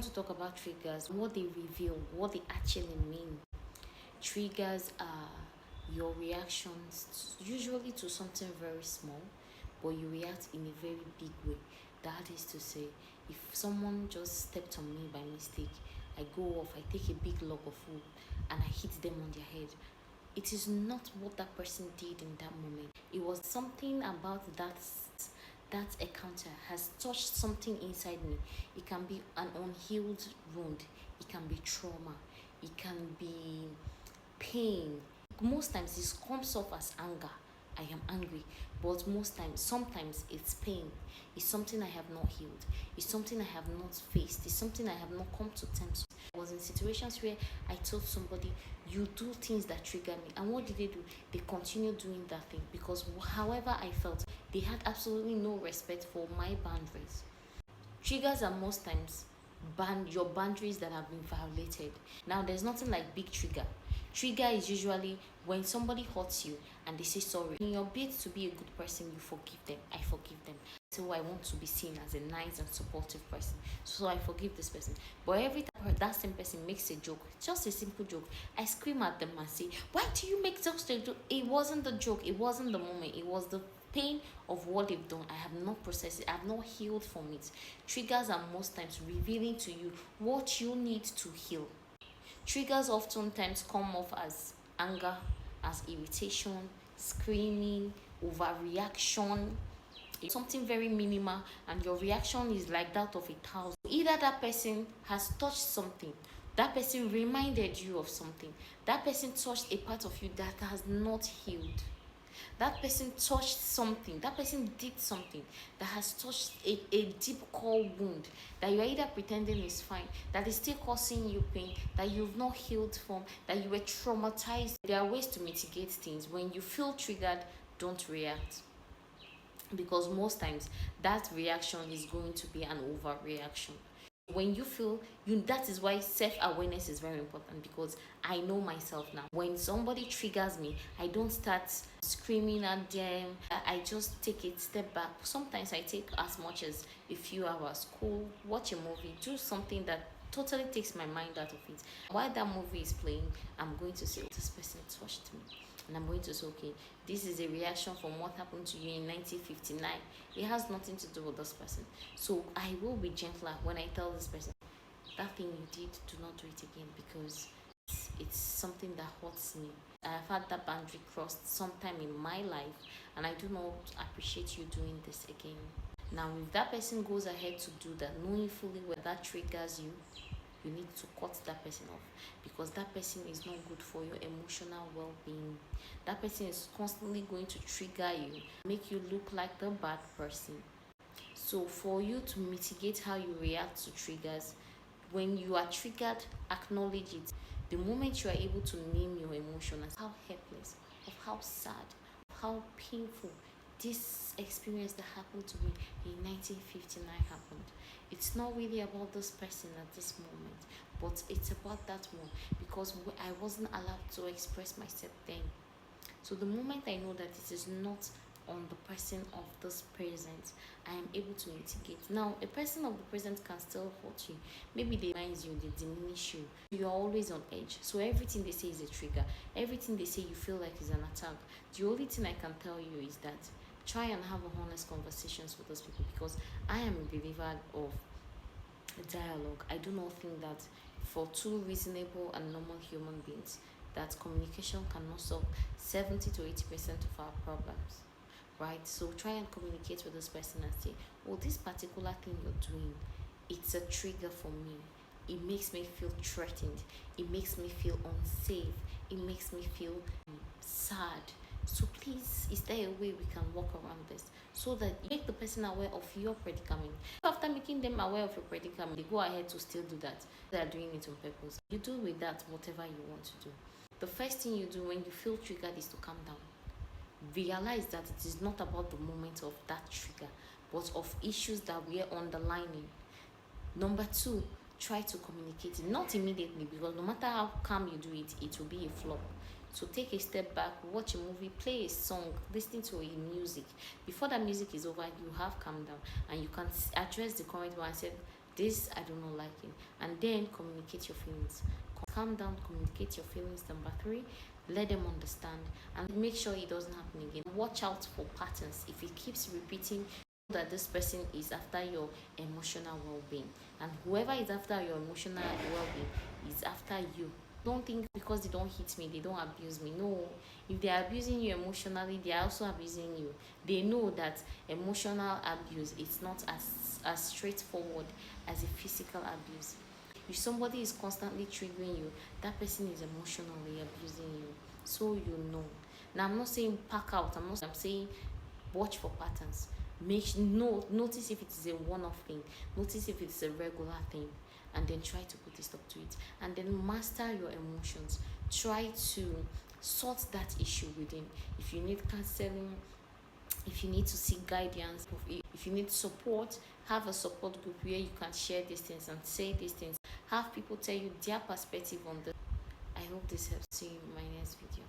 want to talk about triggers, what they reveal, what they actually mean. Triggers are your reactions, usually to something very small, but you react in a very big way. That is to say, if someone just stepped on me by mistake, I go off, I take a big log of wood and I hit them on their head. It is not what that person did in that moment. It was something about that encounter has touched something inside me. It can be an unhealed wound, it can be trauma, it can be pain. Most times this comes off as anger. I am angry, but sometimes it's pain. It's something I have not healed. It's something I have not faced. It's something I have not come to terms with. I was in situations where I told somebody, you do things that trigger me. And what did they do? They continued doing that thing because however I felt, they had absolutely no respect for my boundaries. Triggers are most times your boundaries that have been violated. Now, there's nothing like big trigger. Trigger is usually when somebody hurts you and they say sorry. In your bid to be a good person, you forgive them. I forgive them. So I want to be seen as a nice and supportive person. So I forgive this person. But every time that same person makes a joke, just a simple joke, I scream at them and say, why do you make such a joke? It wasn't the joke. It wasn't the moment. It was the pain of what they've done. I have not processed it. I have not healed from it. Triggers are most times revealing to you what you need to heal. Triggers oftentimes come off as anger, as irritation, screaming, overreaction. It's something very minimal and your reaction is like that of 1,000. Either that person has touched something, that person reminded you of something, that person touched a part of you that has not healed. That person touched something, that person did something that has touched a deep core wound that you're either pretending is fine, that is still causing you pain, that you've not healed from, that you were traumatized. There are ways to mitigate things. When you feel triggered, don't react, because most times that reaction is going to be an overreaction. When you feel that is why self-awareness is very important, because I know myself now. When somebody triggers me, I don't start screaming at them. I just take a step back. Sometimes I take as much as a few hours, cool, watch a movie, do something that totally takes my mind out of it. While that movie is playing, I'm going to say, this person touched me, and I'm going to say, okay, this is a reaction from what happened to you in 1959. It has nothing to do with this person. So I will be gentler when I tell this person, that thing you did, do not do it again, because it's something that hurts me. I've had that boundary crossed sometime in my life, and I do not appreciate you doing this again. Now, if that person goes ahead to do that, knowing fully where that triggers you, you need to cut that person off, because that person is not good for your emotional well-being. That person is constantly going to trigger you, make you look like the bad person. So for you to mitigate how you react to triggers, when you are triggered, acknowledge it. The moment you are able to name your emotion as how helpless, of how sad, of how painful this experience that happened to me in 1959 happened. It's not really about this person at this moment, but it's about that one, because I wasn't allowed to express myself then. So the moment I know that it is not on the person of this present, I am able to mitigate. Now, a person of the present can still hurt you. Maybe they reminds you, they diminish you. You are always on edge. So everything they say is a trigger. Everything they say you feel like is an attack. The only thing I can tell you is that try and have honest conversations with those people, because I am a believer of dialogue. I do not think that for two reasonable and normal human beings that communication cannot solve 70 to 80% of our problems, right? So try and communicate with this person and say, oh, this particular thing you're doing, it's a trigger for me. It makes me feel threatened. It makes me feel unsafe. It makes me feel sad. So please, is there a way we can work around this, so that you make the person aware of your predicament? After making them aware of your predicament, they go ahead to still do that. They are doing it on purpose. You do with that whatever you want to do. The first thing you do when you feel triggered is to calm down. Realize that it is not about the moment of that trigger, but of issues that we are underlining. Number two, try to communicate it. Not immediately, because no matter how calm you do it, it will be a flop. So take a step back, watch a movie, play a song, listen to a music. Before that music is over, you have calmed down, and you can address the current one and say, This I do not like it. And then communicate your feelings. Calm down, communicate your feelings. Number three, let them understand and make sure it doesn't happen again. Watch out for patterns. If it keeps repeating, that this person is after your emotional well-being, and whoever is after your emotional well-being is after you. Don't think because they don't hit me they don't abuse me. No, if they are abusing you emotionally, they are also abusing you. They know that emotional abuse is not as straightforward as a physical abuse. If somebody is constantly triggering you, that person is emotionally abusing you. So you know. Now I'm not saying pack out. I'm saying watch for patterns. Notice if it is a one-off thing. Notice if it's a regular thing, and then try to put a stop to it. And then master your emotions. Try to sort that issue within. If you need counseling, if you need to seek guidance, if you need support, have a support group where you can share these things and say these things. Have people tell you their perspective on this. I hope this helps you in my next video.